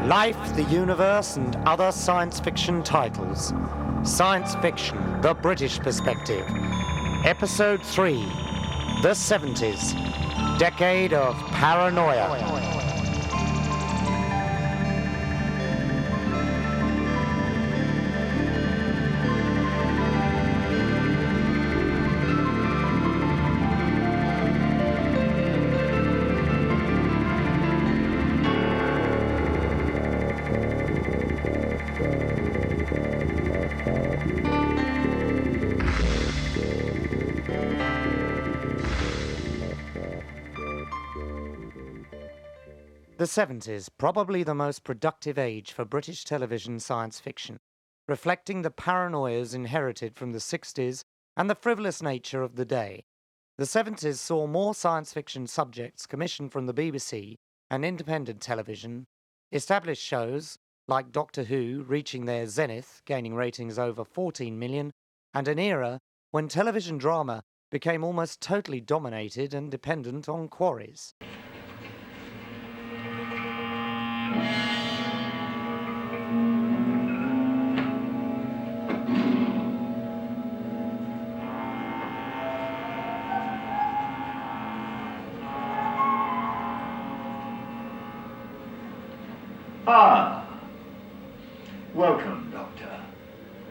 Life, the Universe, and Other Science Fiction Titles. Science Fiction, The British Perspective. Episode 3, The 70s, Decade of Paranoia. The 70s, probably the most productive age for British television science fiction, reflecting the paranoias inherited from the 60s and the frivolous nature of the day. The 70s saw more science fiction subjects commissioned from the BBC and independent television, established shows like Doctor Who reaching their zenith, gaining ratings over 14 million, and an era when television drama became almost totally dominated and dependent on quarries. Welcome, Doctor.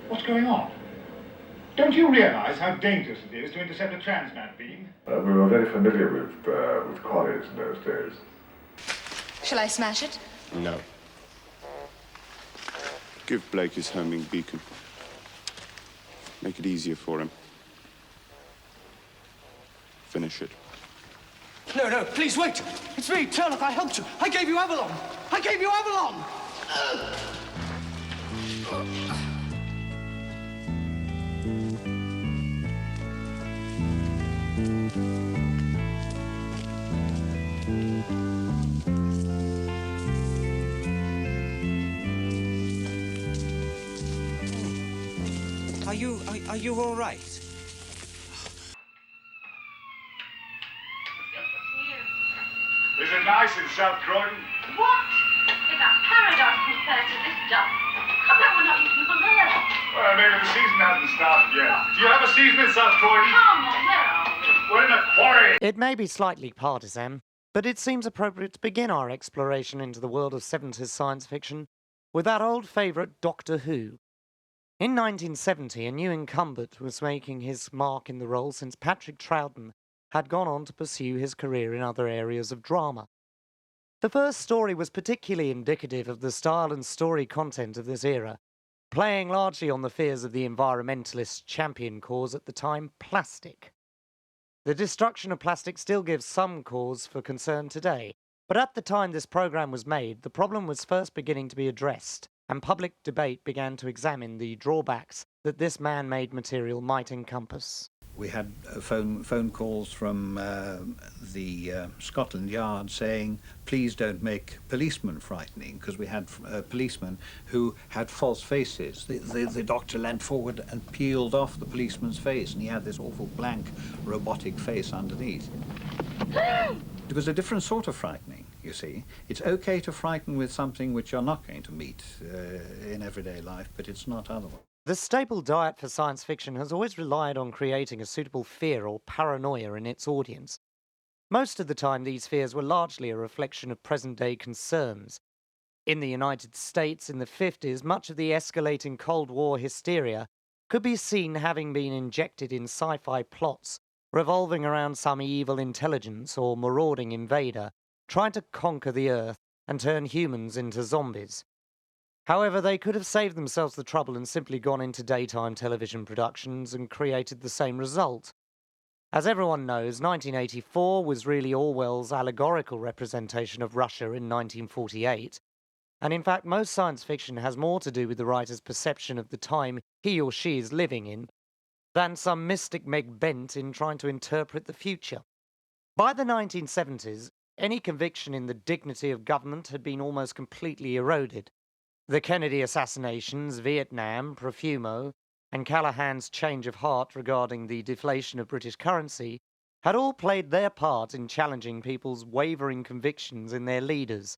What's going on? Don't you realize how dangerous it is to intercept a transmat beam? We were very familiar with quarries in those days. Shall I smash it? No. Give Blake his homing beacon. Make it easier for him. Finish it. No, please wait. It's me, Turlock. I helped you. I gave you Avalon. Are you all right? Is it nice in South Croydon? What? It's a paradise compared to this stuff. I bet we're not even on Earth. Well, maybe the season hasn't started yet. Do you have a season in South Croydon? Come on, where are we? We're in a quarry. It may be slightly partisan, but it seems appropriate to begin our exploration into the world of 70s science fiction with that old favourite Doctor Who. In 1970, a new incumbent was making his mark in the role since Patrick Troughton had gone on to pursue his career in other areas of drama. The first story was particularly indicative of the style and story content of this era, playing largely on the fears of the environmentalist champion cause at the time, plastic. The destruction of plastic still gives some cause for concern today, but at the time this programme was made, the problem was first beginning to be addressed, and public debate began to examine the drawbacks that this man-made material might encompass. We had phone calls from the Scotland Yard saying, please don't make policemen frightening, because we had policemen who had false faces. The doctor leant forward and peeled off the policeman's face, and he had this awful blank robotic face underneath. It was a different sort of frightening, you see. It's okay to frighten with something which you're not going to meet in everyday life, but it's not otherwise. The staple diet for science fiction has always relied on creating a suitable fear or paranoia in its audience. Most of the time, these fears were largely a reflection of present-day concerns. In the United States, in the 50s, much of the escalating Cold War hysteria could be seen having been injected in sci-fi plots revolving around some evil intelligence or marauding invader trying to conquer the Earth and turn humans into zombies. However, they could have saved themselves the trouble and simply gone into daytime television productions and created the same result. As everyone knows, 1984 was really Orwell's allegorical representation of Russia in 1948, and in fact most science fiction has more to do with the writer's perception of the time he or she is living in than some mystic Meg Bent in trying to interpret the future. By the 1970s, any conviction in the dignity of government had been almost completely eroded. The Kennedy assassinations, Vietnam, Profumo, and Callahan's change of heart regarding the deflation of British currency had all played their part in challenging people's wavering convictions in their leaders.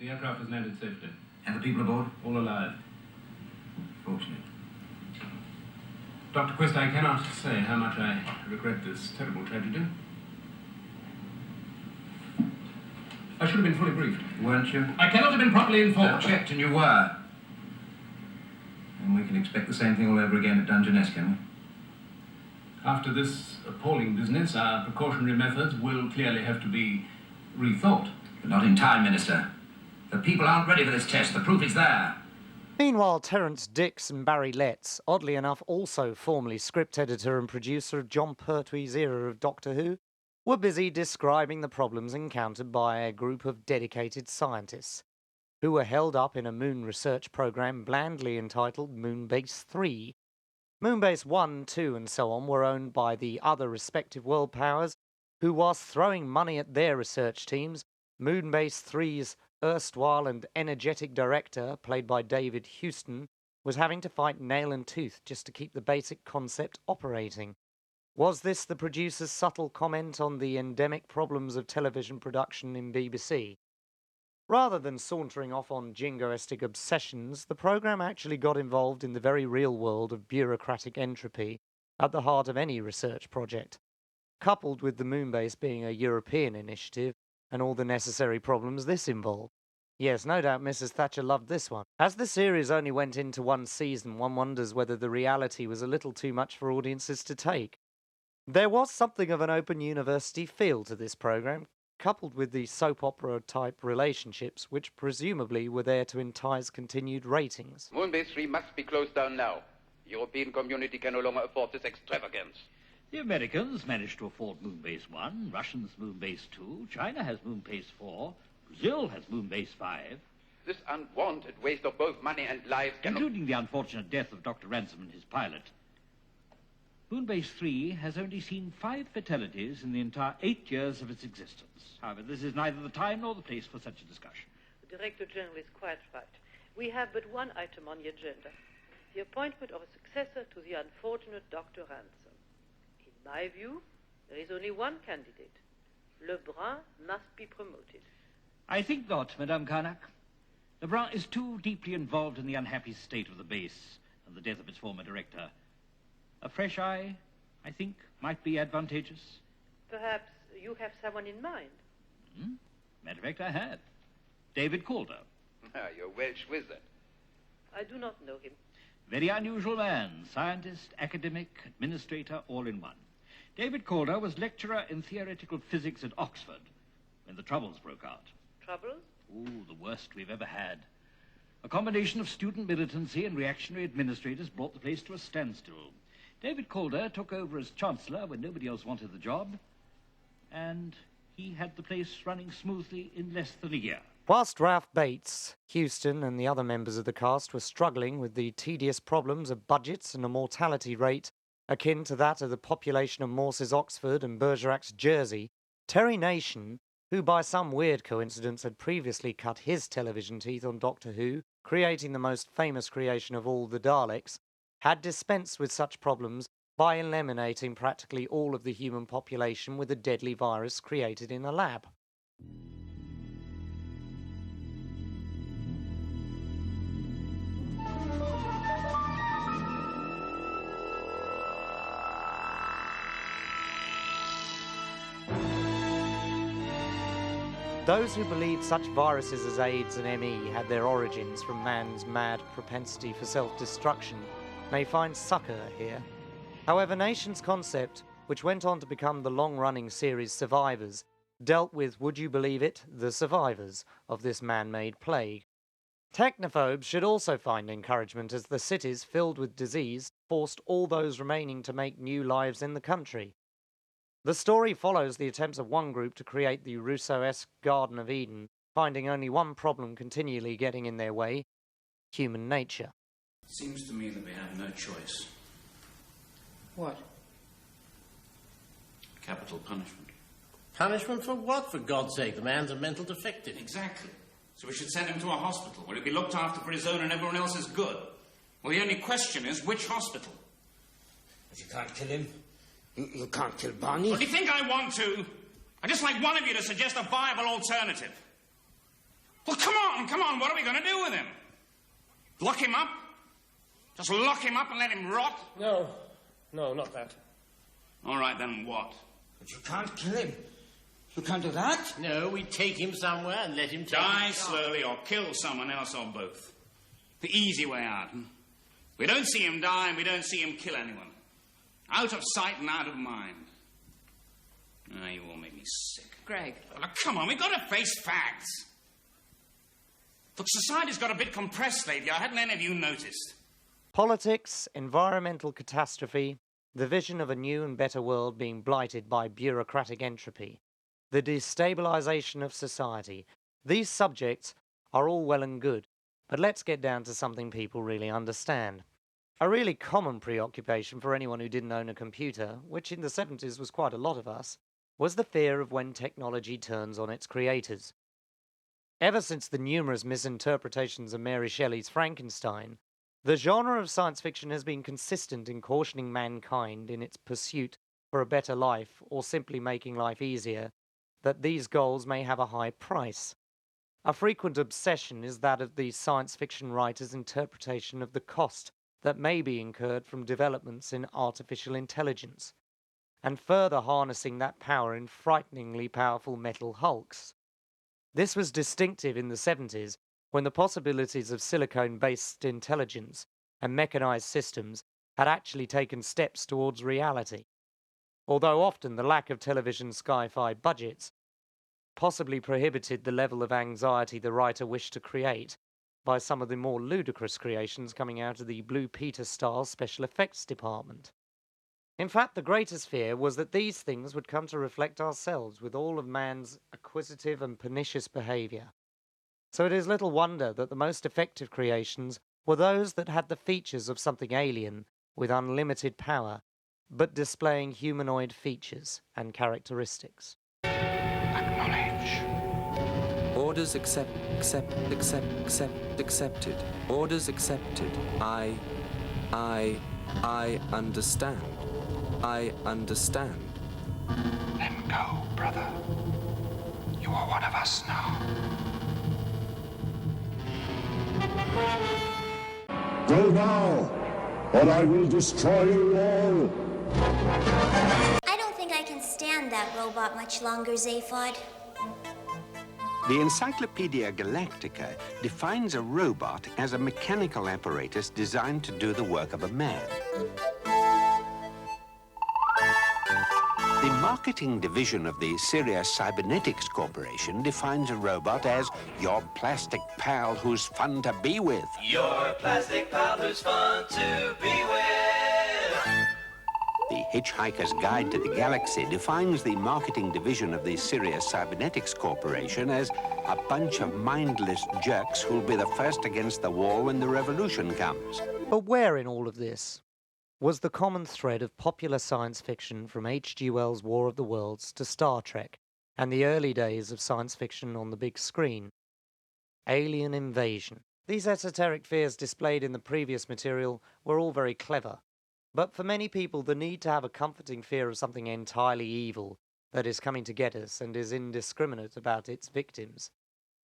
The aircraft has landed safely. And the people aboard? All alive. Fortunate. Dr. Quist, I cannot say how much I regret this terrible tragedy. I should have been fully briefed. Weren't you? I cannot have been properly informed. I checked and you were. And we can expect the same thing all over again at Dungeness, can we? After this appalling business, our precautionary methods will clearly have to be rethought. But not in time, Minister. The people aren't ready for this test. The proof is there. Meanwhile, Terence Dix and Barry Letts, oddly enough also formerly script editor and producer of John Pertwee's era of Doctor Who, were busy describing the problems encountered by a group of dedicated scientists who were held up in a moon research program blandly entitled Moonbase 3. Moonbase 1, 2 and so on were owned by the other respective world powers who, whilst throwing money at their research teams, Moonbase 3's erstwhile and energetic director, played by David Houston, was having to fight nail and tooth just to keep the basic concept operating. Was this the producer's subtle comment on the endemic problems of television production in BBC? Rather than sauntering off on jingoistic obsessions, the programme actually got involved in the very real world of bureaucratic entropy at the heart of any research project, coupled with the Moonbase being a European initiative and all the necessary problems this involved. Yes, no doubt Mrs. Thatcher loved this one. As the series only went into one season, one wonders whether the reality was a little too much for audiences to take. There was something of an open university feel to this programme, coupled with the soap opera type relationships which presumably were there to entice continued ratings. Moonbase 3 must be closed down now. The European community can no longer afford this extravagance. The Americans managed to afford Moonbase 1, Russians Moonbase 2, China has Moonbase 4, Brazil has Moonbase 5. This unwanted waste of both money and lives including the unfortunate death of Dr. Ransom and his pilot. Moonbase 3 has only seen 5 fatalities in the entire 8 years of its existence. However, this is neither the time nor the place for such a discussion. The Director General is quite right. We have but one item on the agenda, the appointment of a successor to the unfortunate Dr. Ransom. In my view, there is only one candidate. Lebrun must be promoted. I think not, Madame Carnac. Lebrun is too deeply involved in the unhappy state of the base and the death of its former director. A fresh eye, I think, might be advantageous. Perhaps you have someone in mind. Matter of fact, I have. David Calder. Your Welsh wizard. I do not know him. Very unusual man, scientist, academic, administrator, all in one. David Calder was lecturer in theoretical physics at Oxford when the Troubles broke out. Troubles? Ooh, the worst we've ever had. A combination of student militancy and reactionary administrators brought the place to a standstill. David Calder took over as Chancellor when nobody else wanted the job, and he had the place running smoothly in less than a year. Whilst Ralph Bates, Houston and the other members of the cast were struggling with the tedious problems of budgets and a mortality rate akin to that of the population of Morse's Oxford and Bergerac's Jersey, Terry Nation, who by some weird coincidence had previously cut his television teeth on Doctor Who, creating the most famous creation of all, the Daleks, had dispensed with such problems by eliminating practically all of the human population with a deadly virus created in a lab. Those who believed such viruses as AIDS and ME had their origins from man's mad propensity for self-destruction may find succour here. However, Nation's concept, which went on to become the long-running series Survivors, dealt with, would you believe it, the survivors of this man-made plague. Technophobes should also find encouragement as the cities filled with disease forced all those remaining to make new lives in the country. The story follows the attempts of one group to create the Rousseau-esque Garden of Eden, finding only one problem continually getting in their way: human nature. It seems to me that we have no choice. What? Capital punishment. Punishment for what, for God's sake? The man's a mental defective. Exactly. So we should send him to a hospital where he'll be looked after for his own and everyone else's good. Well, the only question is, which hospital? But you can't kill him. You can't kill Barney. Well, do you think I want to? I'd just like one of you to suggest a viable alternative. Well, come on, what are we going to do with him? Lock him up? Just lock him up and let him rot? No, not that. All right, then what? But you can't kill him. You can't do that? No, we take him somewhere and let him Die slowly or kill someone else or both. The easy way out. We don't see him die and we don't see him kill anyone. Out of sight and out of mind. You all make me sick. Greg. Well, now, come on, we've got to face facts. Look, society's got a bit compressed lately. Hadn't any of you noticed? Politics, environmental catastrophe, the vision of a new and better world being blighted by bureaucratic entropy, the destabilization of society. These subjects are all well and good, but let's get down to something people really understand. A really common preoccupation for anyone who didn't own a computer, which in the 70s was quite a lot of us, was the fear of when technology turns on its creators. Ever since the numerous misinterpretations of Mary Shelley's Frankenstein, the genre of science fiction has been consistent in cautioning mankind in its pursuit for a better life or simply making life easier, that these goals may have a high price. A frequent obsession is that of the science fiction writer's interpretation of the cost that may be incurred from developments in artificial intelligence, and further harnessing that power in frighteningly powerful metal hulks. This was distinctive in the 70s, when the possibilities of silicone-based intelligence and mechanized systems had actually taken steps towards reality. Although often the lack of television sci-fi budgets possibly prohibited the level of anxiety the writer wished to create by some of the more ludicrous creations coming out of the Blue Peter-style special effects department. In fact, the greatest fear was that these things would come to reflect ourselves with all of man's acquisitive and pernicious behaviour. So it is little wonder that the most effective creations were those that had the features of something alien with unlimited power, but displaying humanoid features and characteristics. Acknowledge. Orders accepted. Orders accepted. I understand. I understand. Then go, brother. You are one of us now. Go now, or I will destroy you all. I don't think I can stand that robot much longer, Zaphod. The Encyclopedia Galactica defines a robot as a mechanical apparatus designed to do the work of a man. The marketing division of the Syria Cybernetics Corporation defines a robot as your plastic pal who's fun to be with. Your plastic pal who's fun to be with. The Hitchhiker's Guide to the Galaxy defines the marketing division of the Syria Cybernetics Corporation as a bunch of mindless jerks who'll be the first against the wall when the revolution comes. But where in all of this was the common thread of popular science fiction from H.G. Wells' War of the Worlds to Star Trek and the early days of science fiction on the big screen? Alien invasion. These esoteric fears displayed in the previous material were all very clever, but for many people the need to have a comforting fear of something entirely evil that is coming to get us and is indiscriminate about its victims,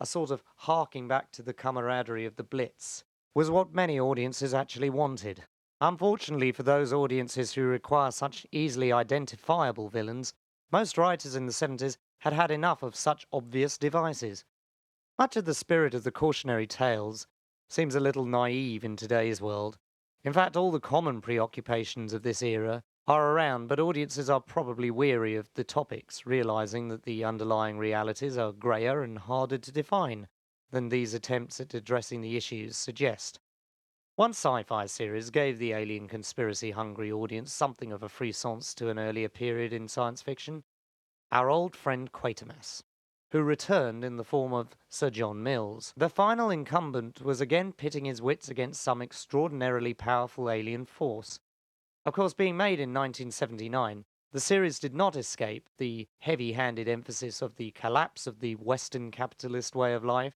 a sort of harking back to the camaraderie of the Blitz, was what many audiences actually wanted. Unfortunately for those audiences who require such easily identifiable villains, most writers in the 70s had had enough of such obvious devices. Much of the spirit of the cautionary tales seems a little naive in today's world. In fact, all the common preoccupations of this era are around, but audiences are probably weary of the topics, realizing that the underlying realities are greyer and harder to define than these attempts at addressing the issues suggest. One sci-fi series gave the alien conspiracy-hungry audience something of a frisson to an earlier period in science fiction. Our old friend Quatermass, who returned in the form of Sir John Mills. The final incumbent was again pitting his wits against some extraordinarily powerful alien force. Of course, being made in 1979, the series did not escape the heavy-handed emphasis of the collapse of the Western capitalist way of life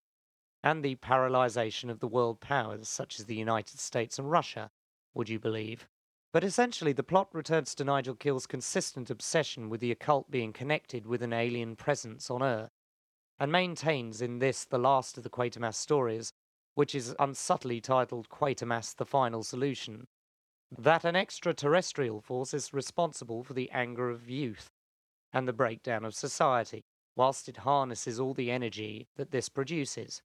and the paralyzation of the world powers such as the United States and Russia, would you believe? But essentially the plot returns to Nigel Kill's consistent obsession with the occult being connected with an alien presence on Earth, and maintains in this the last of the Quatermass stories, which is unsubtly titled Quatermass the Final Solution, that an extraterrestrial force is responsible for the anger of youth and the breakdown of society, whilst it harnesses all the energy that this produces.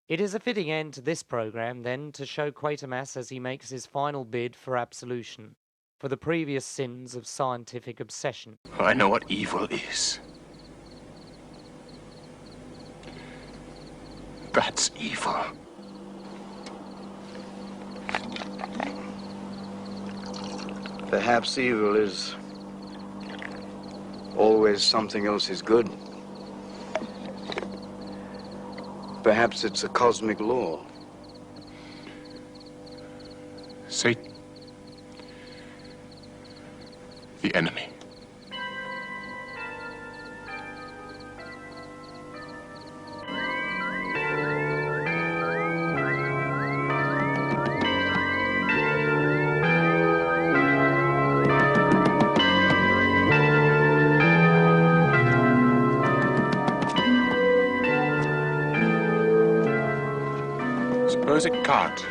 It is a fitting end to this programme, then, to show Quatermass as he makes his final bid for absolution, for the previous sins of scientific obsession. I know what evil is. That's evil. Perhaps evil is always something else is good. Perhaps it's a cosmic law. Satan. The enemy. Suppose it can't.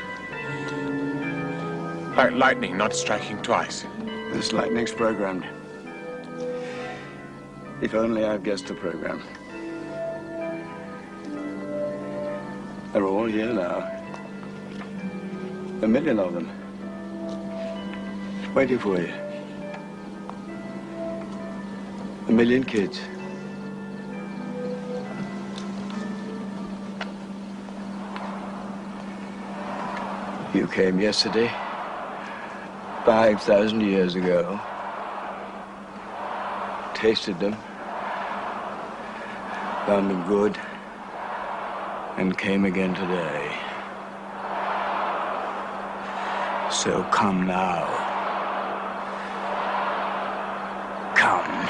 Like lightning not striking twice. This lightning's programmed. If only I've guessed the program. They're all here now. 1 million of them. Waiting for you. 1 million kids. You came yesterday, 5,000 years ago, tasted them, found them good, and came again today. So come now. Come.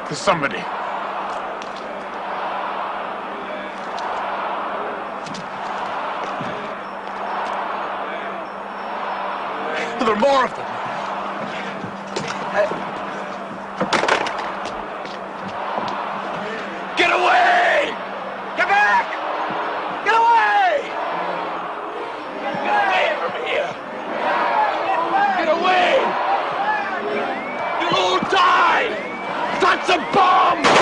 There's somebody. There are more of them. Get away! Get back! Get away! Get away from here! Get away! You'll all die! That's a bomb!